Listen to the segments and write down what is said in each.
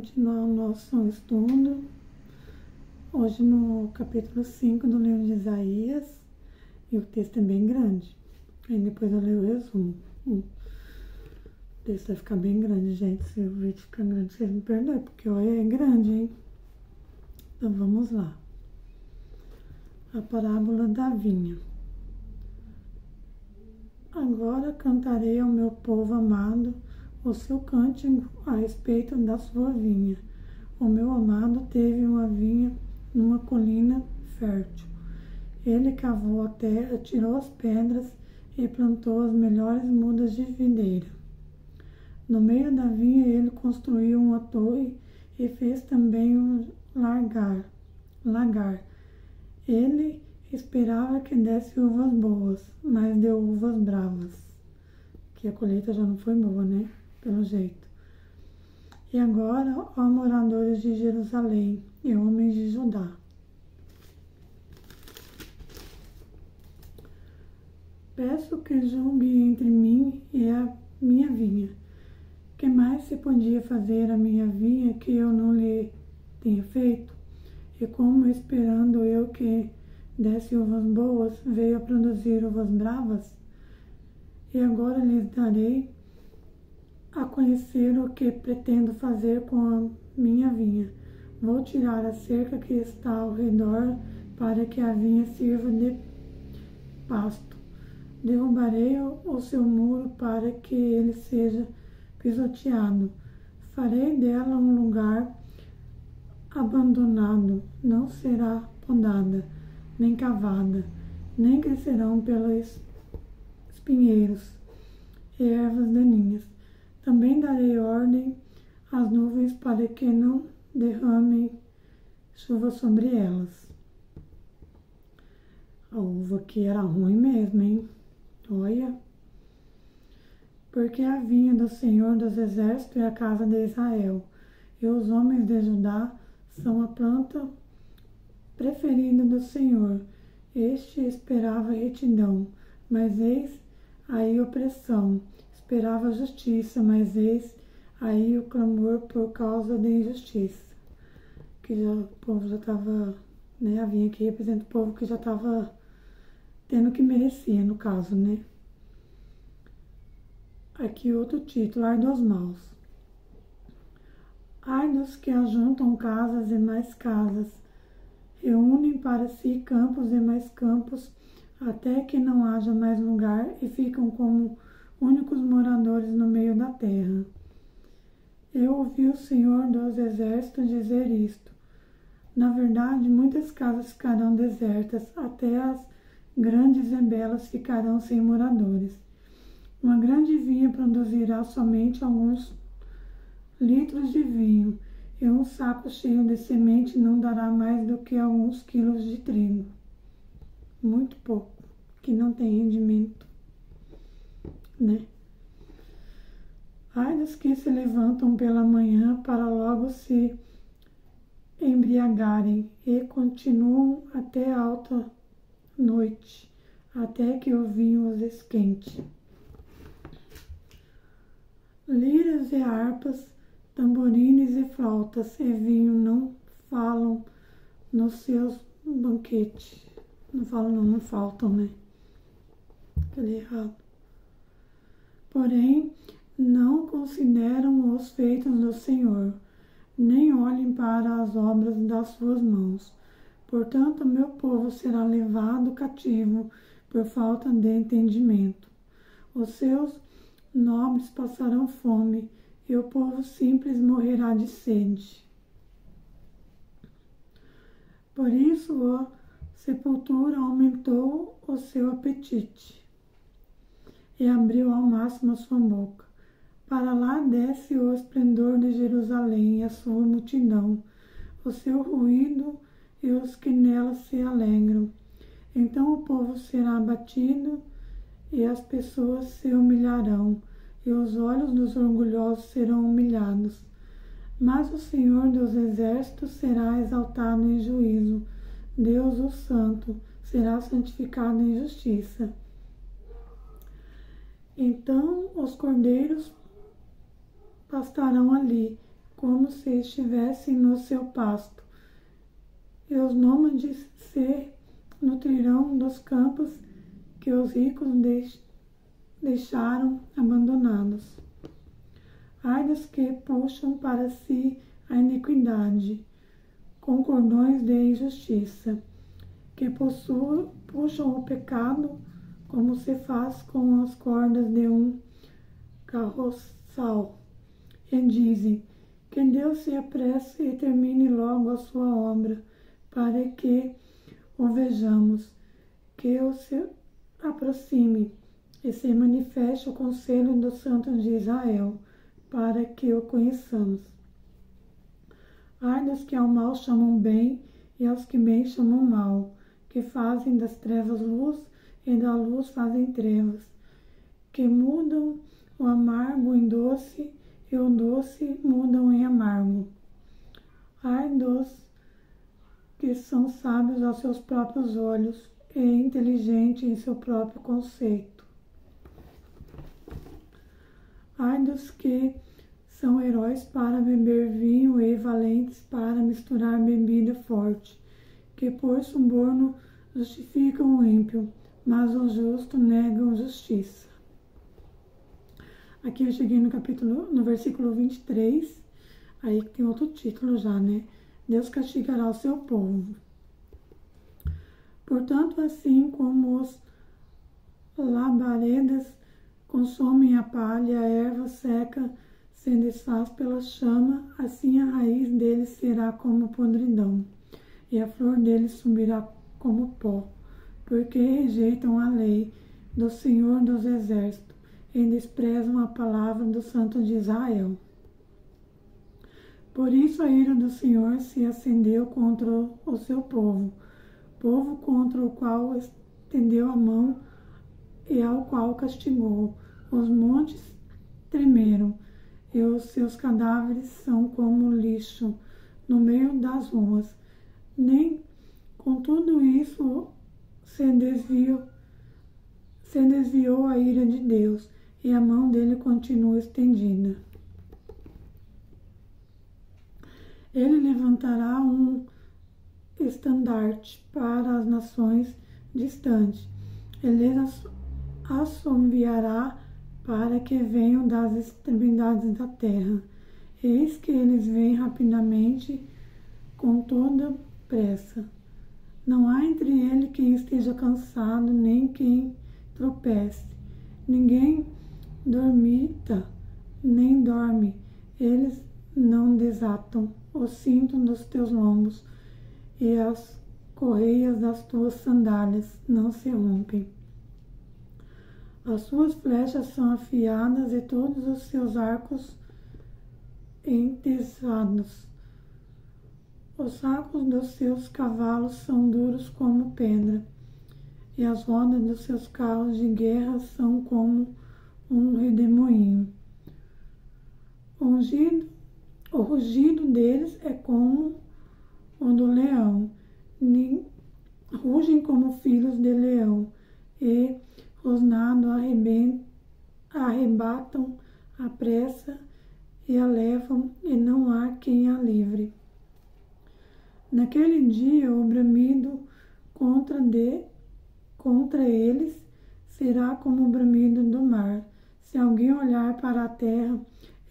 continuar o nosso estudo, hoje no capítulo 5 do livro de Isaías, e o texto é bem grande, aí depois eu leio o resumo. O texto vai ficar bem grande, gente, se o vídeo ficar grande, vocês me perdoem, porque olha, é grande, hein? Então vamos lá. A parábola da vinha. Agora cantarei ao meu povo amado o seu cântico a respeito da sua vinha. O meu amado teve uma vinha numa colina fértil. Ele cavou a terra, tirou as pedras e plantou as melhores mudas de videira. No meio da vinha ele construiu uma torre e fez também um lagar. Ele esperava que desse uvas boas, mas deu uvas bravas. Que a colheita já não foi boa, né? Pelo jeito. E agora, ó moradores de Jerusalém e homens de Judá, peço que julgue entre mim e a minha vinha. Que mais se podia fazer a minha vinha que eu não lhe tenha feito? E como esperando eu que desse uvas boas, veio a produzir uvas bravas? E agora lhes darei a conhecer o que pretendo fazer com a minha vinha. Vou tirar a cerca que está ao redor para que a vinha sirva de pasto. Derrubarei o seu muro para que ele seja pisoteado. Farei dela um lugar abandonado. Não será podada, nem cavada, nem crescerão pelos espinheiros e ervas daninhas. Também darei ordem às nuvens para que não derramem chuva sobre elas. A uva aqui era ruim mesmo, hein? Olha. Porque a vinha do Senhor dos Exércitos é a casa de Israel, e os homens de Judá são a planta preferida do Senhor. Este esperava retidão, mas eis aí opressão. Esperava justiça, mas eis aí o clamor por causa da injustiça. Que já, o povo já estava, né? A vinha aqui representa o povo que já estava tendo o que merecia, no caso, né? Aqui outro título, ai dos maus. Ai dos que ajuntam casas e mais casas, reúnem para si campos e mais campos, até que não haja mais lugar e ficam como únicos moradores no meio da terra. Eu ouvi o Senhor dos Exércitos dizer isto. Na verdade, muitas casas ficarão desertas, até as grandes e belas ficarão sem moradores. Uma grande vinha produzirá somente alguns litros de vinho, e um saco cheio de semente não dará mais do que alguns quilos de trigo. Muito pouco, que não tem rendimento, né? Ai dos que se levantam pela manhã para logo se embriagarem e continuam até alta noite, até que o vinho os esquente. Liras e harpas, tamborines e flautas e vinho não falam nos seus banquetes. Não falam não, não faltam, né? Falei errado. Porém, não consideram os feitos do Senhor, nem olhem para as obras das suas mãos. Portanto, meu povo será levado cativo por falta de entendimento. Os seus nobres passarão fome, e o povo simples morrerá de sede. Por isso a sepultura aumentou o seu apetite, e abriu ao máximo a sua boca. Para lá desce o esplendor de Jerusalém e a sua multidão, o seu ruído e os que nela se alegram. Então o povo será abatido e as pessoas se humilharão, e os olhos dos orgulhosos serão humilhados. Mas o Senhor dos Exércitos será exaltado em juízo, Deus o Santo será santificado em justiça. Então os cordeiros pastarão ali, como se estivessem no seu pasto, e os nômades se nutrirão dos campos que os ricos deixaram abandonados. Ai dos que puxam para si a iniquidade, com cordões de injustiça, que puxam o pecado como se faz com as cordas de um carroçal, e dizem que Deus se apresse e termine logo a sua obra, para que o vejamos, que o se aproxime e se manifeste o conselho dos santos de Israel, para que o conheçamos. Ai dos que ao mal chamam bem e aos que bem chamam mal, que fazem das trevas luz e da luz fazem trevas, que mudam o amargo em doce e o doce mudam em amargo. Ai dos que são sábios aos seus próprios olhos e inteligentes em seu próprio conceito. Ai dos que são heróis para beber vinho e valentes para misturar bebida forte, que por suborno justificam o ímpio, mas o justo negam justiça. Aqui eu cheguei no versículo 23, aí tem outro título já, né? Deus castigará o seu povo. Portanto, assim como os labaredas consomem a palha, a erva seca se desfaz pela chama, assim a raiz deles será como podridão, e a flor deles subirá como pó, porque rejeitam a lei do Senhor dos Exércitos e desprezam a palavra do Santo de Israel. Por isso a ira do Senhor se acendeu contra o seu povo contra o qual estendeu a mão e ao qual castigou. Os montes tremeram, e os seus cadáveres são como lixo no meio das ruas. Nem com tudo isso se desviou a ira de Deus, e a mão dele continua estendida. Ele levantará um estandarte para as nações distantes. Ele assoviará para que venham das extremidades da terra. Eis que eles vêm rapidamente, com toda pressa. Não há entre ele quem esteja cansado, nem quem tropece. Ninguém dormita, nem dorme. Eles não desatam o cinto dos teus lombos, e as correias das tuas sandálias não se rompem. As suas flechas são afiadas e todos os seus arcos entesados. Os sacos dos seus cavalos são duros como pedra, e as rodas dos seus carros de guerra são como um redemoinho. O rugido deles é como o do leão, rugem como filhos de leão, e rosnado arrebatam a pressa e a levam, e não há quem a livre. Naquele dia o bramido contra eles será como o bramido do mar. Se alguém olhar para a terra,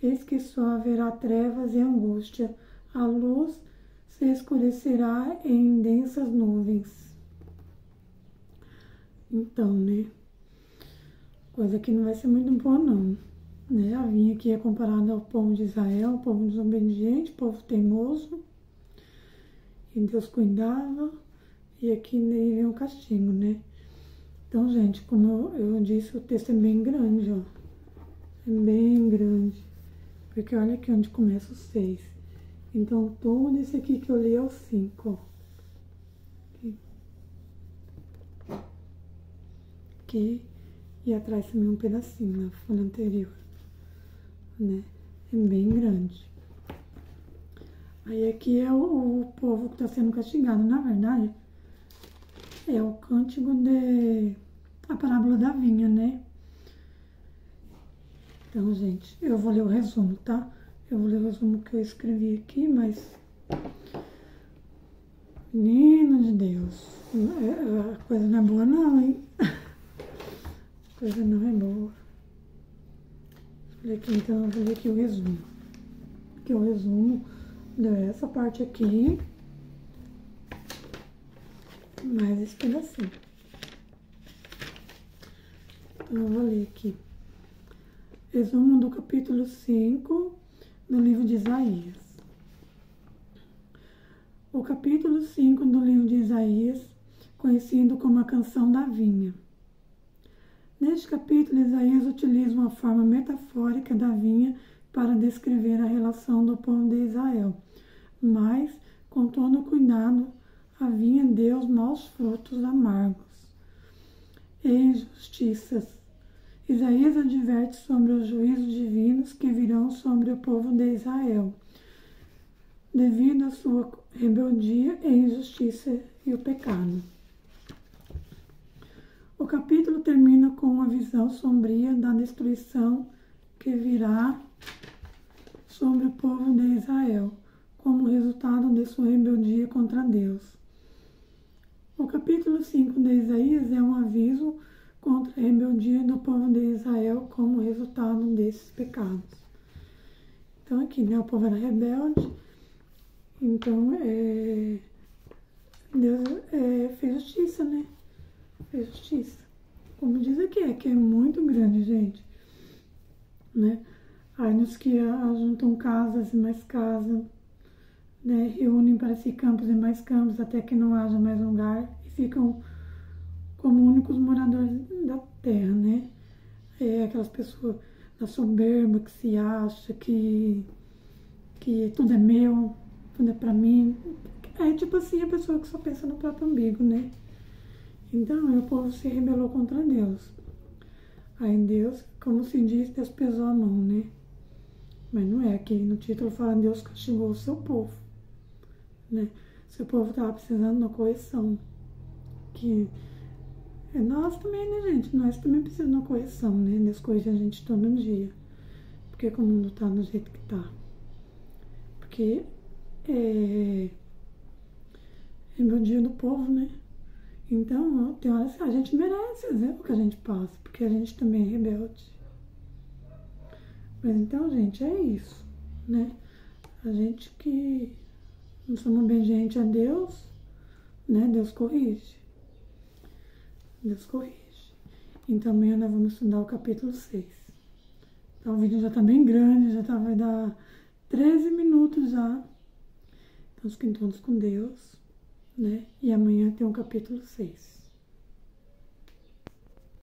eis que só haverá trevas e angústia. A luz se escurecerá em densas nuvens. Então, né? Coisa que não vai ser muito boa, não. Né? A vinha aqui é comparada ao povo de Israel, povo desobediente, povo teimoso. E Deus cuidava. E aqui vem o castigo, né? Então, gente, como eu disse, o texto é bem grande, ó. É bem grande. Porque olha aqui onde começa o 6. Então, todo esse aqui que eu li é o 5, ó. Aqui. E atrás também um pedacinho, na folha anterior. Né? É bem grande. Aí aqui é o povo que está sendo castigado. Na verdade, é o cântico a parábola da vinha, né? Então, gente, eu vou ler o resumo, tá? Eu vou ler o resumo que eu escrevi aqui, mas... Menino de Deus, a coisa não é boa não, hein? A coisa não é boa. Aqui, então eu vou ler aqui o resumo. Aqui o resumo dessa parte aqui, mais esse pedacinho. Então eu vou ler aqui. Resumo do capítulo 5 do livro de Isaías. O capítulo 5 do livro de Isaías, conhecido como a Canção da Vinha. Neste capítulo, Isaías utiliza uma forma metafórica da vinha para descrever a relação do povo de Israel, mas, com todo cuidado, a vinha deu os maus frutos amargos e injustiças. Isaías adverte sobre os juízos divinos que virão sobre o povo de Israel, devido à sua rebeldia e injustiça e o pecado. O capítulo termina com uma visão sombria da destruição que virá sobre o povo de Israel, como resultado de sua rebeldia contra Deus. O capítulo 5 de Isaías é um aviso contra a rebeldia do povo de Israel como resultado desses pecados. Então aqui, né, o povo era rebelde, então Deus fez justiça, né? Fez justiça. Como diz aqui, que é muito grande, gente. Né? Aí nos que juntam casas e mais casas, né? Reúnem para si campos e mais campos, até que não haja mais lugar, e ficam como únicos moradores da terra, né? Aquelas pessoas da soberba que se acha que tudo é meu, tudo é pra mim. É tipo assim, a pessoa que só pensa no próprio umbigo, né? Então, o povo se rebelou contra Deus. Aí Deus, como se diz, Deus pesou a mão, né? Mas não é, aqui no título fala Deus castigou o seu povo, né? Seu povo estava precisando de uma correção. Que nós também, né, gente? Nós também precisamos de uma correção, né? Deus corrige a gente todo dia. Porque o mundo tá do jeito que tá. Porque é rebeldia do povo, né? Então, tem horas que a gente merece o que a gente passa, porque a gente também é rebelde. Mas então, gente, é isso, né? A gente que não somos obedientes a Deus, né? Deus corrige. Deus corrige. Então, amanhã nós vamos estudar o capítulo 6. Então, o vídeo já tá bem grande, vai dar 13 minutos já. Então, fiquem todos com Deus. Né? E amanhã tem o capítulo 6.